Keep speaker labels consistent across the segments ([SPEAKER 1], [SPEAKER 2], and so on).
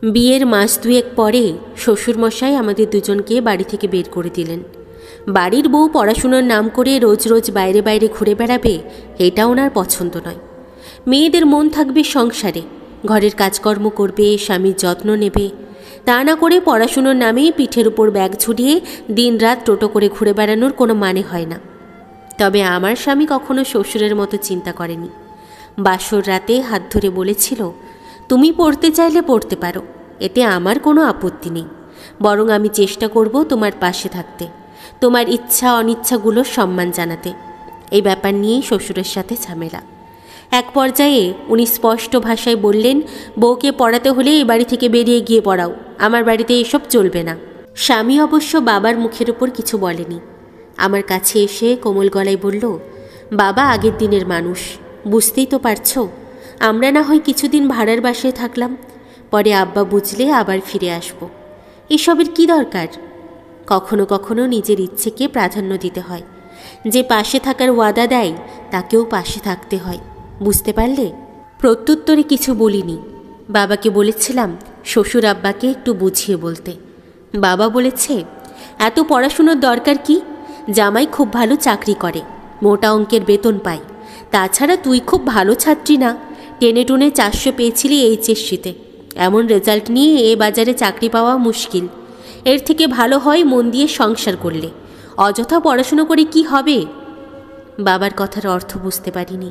[SPEAKER 1] বিয়ের মাস দুয়েক পরে শ্বশুরমশাই আমাদের দুজনকে বাড়ি থেকে বের করে দিলেন। বাড়ির বউ পড়াশুনোর নাম করে রোজ রোজ বাইরে বাইরে ঘুরে বেড়াবে, এটা ওনার পছন্দ নয়। মেয়েদের মন থাকবে সংসারে, ঘরের কাজকর্ম করবে, স্বামীর যত্ন নেবে। তা না করে পড়াশুনোর নামে পিঠের উপর ব্যাগ ঝুলিয়ে দিনরাত টোটো করে ঘুরে বেড়ানোর কোনো মানে হয় না। তবে আমার স্বামী কখনো শ্বশুরের মতো চিন্তা করেনি। বাসর রাতে হাত ধরে বলেছিল, তুমি পড়তে চাইলে পড়তে পারো, এতে আমার কোনো আপত্তি নেই, বরং আমি চেষ্টা করব তোমার পাশে থাকতে, তোমার ইচ্ছা অনিচ্ছাগুলোর সম্মান জানাতে। এই ব্যাপার নিয়েই শ্বশুরের সাথে ঝামেলা। এক পর্যায়ে উনি স্পষ্ট ভাষায় বললেন, বউকে পড়াতে হলে এই বাড়ি থেকে বেরিয়ে গিয়ে পড়াও, আমার বাড়িতে এসব চলবে না। স্বামী অবশ্য বাবার মুখের উপর কিছু বলেনি। আমার কাছে এসে কোমল গলায় বলল, বাবা আগের দিনের মানুষ, বুঝতেই তো পারছো। আমরা না হয় কিছুদিন ভাড়ার বাসায় থাকলাম, পরে আব্বা বুঝলে আবার ফিরে আসব। এসবের কি দরকার? কখনো কখনো নিজের ইচ্ছেকে প্রাধান্য দিতে হয়। যে পাশে থাকার ওয়াদা দেয় তাকেও পাশে থাকতে হয়, বুঝতে পারলে? প্রত্যুত্তরে কিছু বলিনি। বাবাকে বলেছিলাম শ্বশুর আব্বাকে একটু বুঝিয়ে বলতে। বাবা বলেছে, এত পড়াশুনোর দরকার কি? জামাই খুব ভালো চাকরি করে, মোটা অঙ্কের বেতন পায়। তাছাড়া তুই খুব ভালো ছাত্রী না? টেনে টুনে 400 পেয়েছিলি এইচএসসিতে। এমন রেজাল্ট নিয়ে এ বাজারে চাকরি পাওয়া মুশকিল। এর থেকে ভালো হয় মন দিয়ে সংসার করলে। অযথা পড়াশুনো করে কি হবে? বাবার কথার অর্থ বুঝতে পারিনি।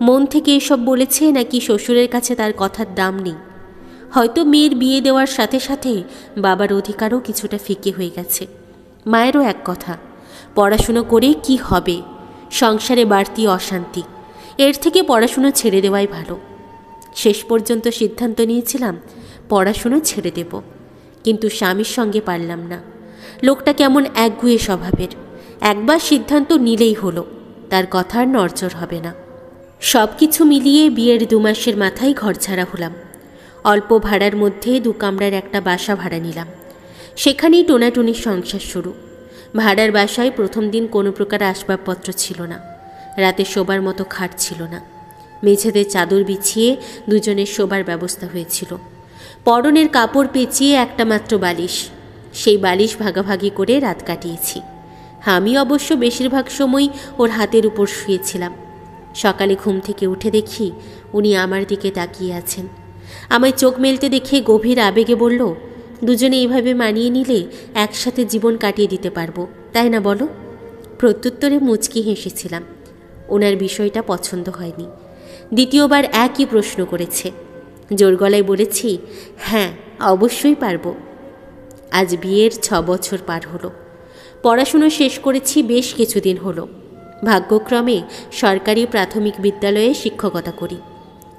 [SPEAKER 1] মন থেকে এসব বলেছে নাকি শ্বশুরের কাছে তার কথার দাম নেই? হয়তো মেয়ের বিয়ে দেওয়ার সাথে সাথে বাবার অধিকারও কিছুটা ফিকে হয়ে গেছে। মায়েরও এক কথা, পড়াশুনো করে কি হবে? সংসারে বাড়তি অশান্তি, এর থেকে পড়াশুনো ছেড়ে দেওয়াই ভালো। শেষ পর্যন্ত সিদ্ধান্ত নিয়েছিলাম পড়াশুনো ছেড়ে দেব, কিন্তু স্বামীর সঙ্গে পারলাম না। লোকটা কেমন একগুঁয়ে স্বভাবের। একবার সিদ্ধান্ত নিলেই হলো, তার কথার নড়চড় হবে না। সব কিছু মিলিয়ে বিয়ের 2 মাসের মাথায় ঘর ছাড়া হলাম। অল্প ভাড়ার মধ্যে 2 কামরার একটা বাসা ভাড়া নিলাম। সেখানেই টোনাটুনির সংসার শুরু। ভাড়ার বাসায় প্রথম দিন কোনো প্রকার আসবাবপত্র ছিল না। রাতে শোবার মতো খাট ছিল না। মেঝেতে চাদর বিছিয়ে দুজনের শোবার ব্যবস্থা হয়েছিল। পরনের কাপড় পেঁচিয়ে একটা মাত্র বালিশ, সেই বালিশ ভাগাভাগি করে রাত কাটিয়েছি। আমি অবশ্য বেশিরভাগ সময় ওর হাতের উপর শুয়েছিলাম। সকালে ঘুম থেকে উঠে দেখি উনি আমার দিকে তাকিয়ে আছেন। আমায় চোখ মেলতে দেখে গভীর আবেগে বলল, দুজনে এইভাবে মানিয়ে নিলে একসাথে জীবন কাটিয়ে দিতে পারবো, তাই না বলো? প্রত্যুত্তরে মুচকি হেসেছিলাম। ওনার বিষয়টা পছন্দ হয়নি। দ্বিতীয়বার একই প্রশ্ন করেছে। জোর গলায় বলেছি, হ্যাঁ অবশ্যই পারবো। আজ বিয়ের 6 বছর পার হলো। পড়াশুনো শেষ করেছি বেশ কিছুদিন হলো। ভাগ্যক্রমে সরকারি প্রাথমিক বিদ্যালয়ে শিক্ষকতা করি।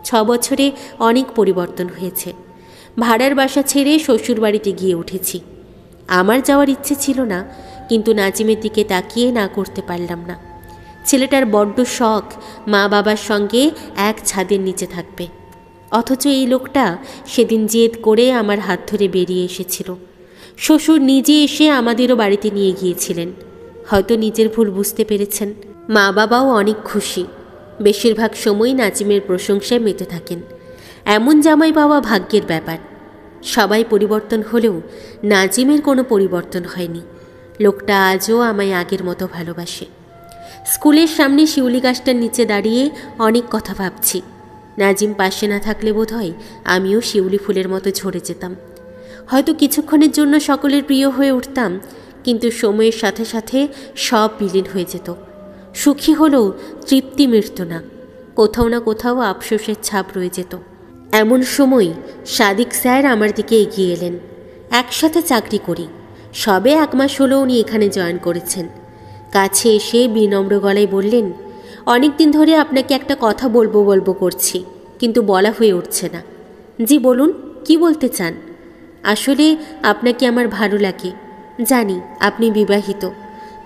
[SPEAKER 1] 6 বছরে অনেক পরিবর্তন হয়েছে। ভাড়ার বাসা ছেড়ে শ্বশুর বাড়িতে গিয়ে উঠেছি। আমার যাওয়ার ইচ্ছে ছিল না, কিন্তু নাজিমের দিকে তাকিয়ে না করতে পারলাম না। ছেলেটার বড্ড শখ মা বাবার সঙ্গে এক ছাদের নিচে থাকবে। অথচ এই লোকটা সেদিন জেদ করে আমার হাত ধরে বেরিয়ে এসেছিল। শ্বশুর নিজে এসে আমাদেরও বাড়িতে নিয়ে গিয়েছিলেন। হয়তো নিজের ভুল বুঝতে পেরেছেন। মা বাবাও অনেক খুশি। বেশিরভাগ সময় নাজিমের প্রশংসায় মেতে থাকেন। এমন জামাই পাওয়া ভাগ্যের ব্যাপার। সবাই পরিবর্তন হলেও নাজিমের কোনো পরিবর্তন হয়নি। লোকটা আজও আমায় আগের মতো ভালোবাসে। স্কুলের সামনে শিউলি গাছটার নিচে দাঁড়িয়ে অনেক কথা ভাবছি। নাজিম পাশে না থাকলে বোধহয় আমিও শিউলি ফুলের মতো ঝরে যেতাম। হয়তো কিছুক্ষণের জন্য সকলের প্রিয় হয়ে উঠতাম, কিন্তু সময়ের সাথে সাথে সব বিলীন হয়ে যেত। সুখী হলেও তৃপ্তি মিটত না। কোথাও না কোথাও আফসোসের ছাপ রয়ে যেত। এমন সময় সাদিক স্যার আমার দিকে এগিয়ে এলেন। একসাথে চাকরি করি, সবে 1 মাস হলো উনি এখানে জয়েন করেছেন। কাছে এসে বিনম্র গলায় বললেন, অনেক দিন ধরে আপনাকে একটা কথা বলবো করছি, কিন্তু বলা হয়ে উঠছে না। জি বলুন, কি বলতে চান? আসলে আপনাকে আমার ভালো লাগে। জানি আপনি বিবাহিত,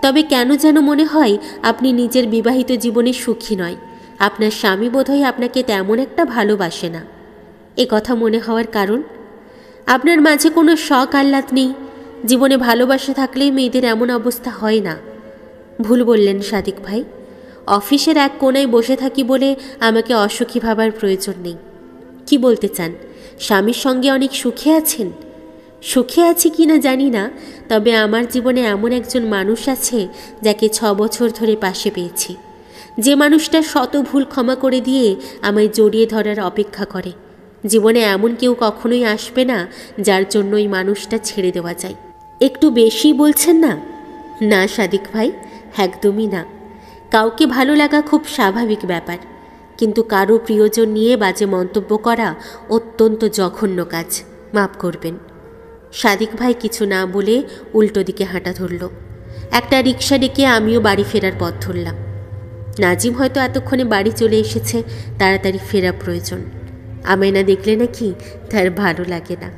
[SPEAKER 1] তবে কেন যেন মনে হয় আপনি নিজের বিবাহিত জীবনে সুখী নয়। আপনার স্বামী বোধহয় আপনাকে তেমন একটা ভালোবাসে না। এ কথা মনে হওয়ার কারণ? আপনার মাঝে কোনো শখ আহ্লাদ নেই। জীবনে ভালোবাসা থাকলেই মেয়েদের এমন অবস্থা হয় না। ভুল বললেন সাদিক ভাই। অফিসের এক কোণায় বসে থাকি বলে আমাকে অসুখী ভাবার প্রয়োজন নেই। কি বলতে চান? স্বামীর সঙ্গে অনেক সুখে আছেন? সুখে আছি কি না জানি না, তবে আমার জীবনে এমন একজন মানুষ আছে যাকে 6 বছর ধরে পাশে পেয়েছি, যে মানুষটা শত ভুল ক্ষমা করে দিয়ে আমায় জড়িয়ে ধরার অপেক্ষা করে। জীবনে এমন কেউ কখনোই আসবে না যার জন্য ওই মানুষটা ছেড়ে দেওয়া যায়। একটু বেশি বলছেন না? না সাদিক ভাই, একদমই না। কাউকে ভালো লাগা খুব স্বাভাবিক ব্যাপার, কিন্তু কারো প্রিয়জন নিয়ে বাজে মন্তব্য করা অত্যন্ত জঘন্য কাজ, মাফ করবেন। সাদিক ভাই কিছু না বলে উল্টো দিকে হাঁটা ধরল। একটা রিক্সা ডেকে আমিও বাড়ি ফেরার পথ ধরলাম। নাজিম হয়তো এতক্ষণে বাড়ি চলে এসেছে, তাড়াতাড়ি ফেরা প্রয়োজন। আমায় না দেখলে নাকি তার ভালো লাগে না।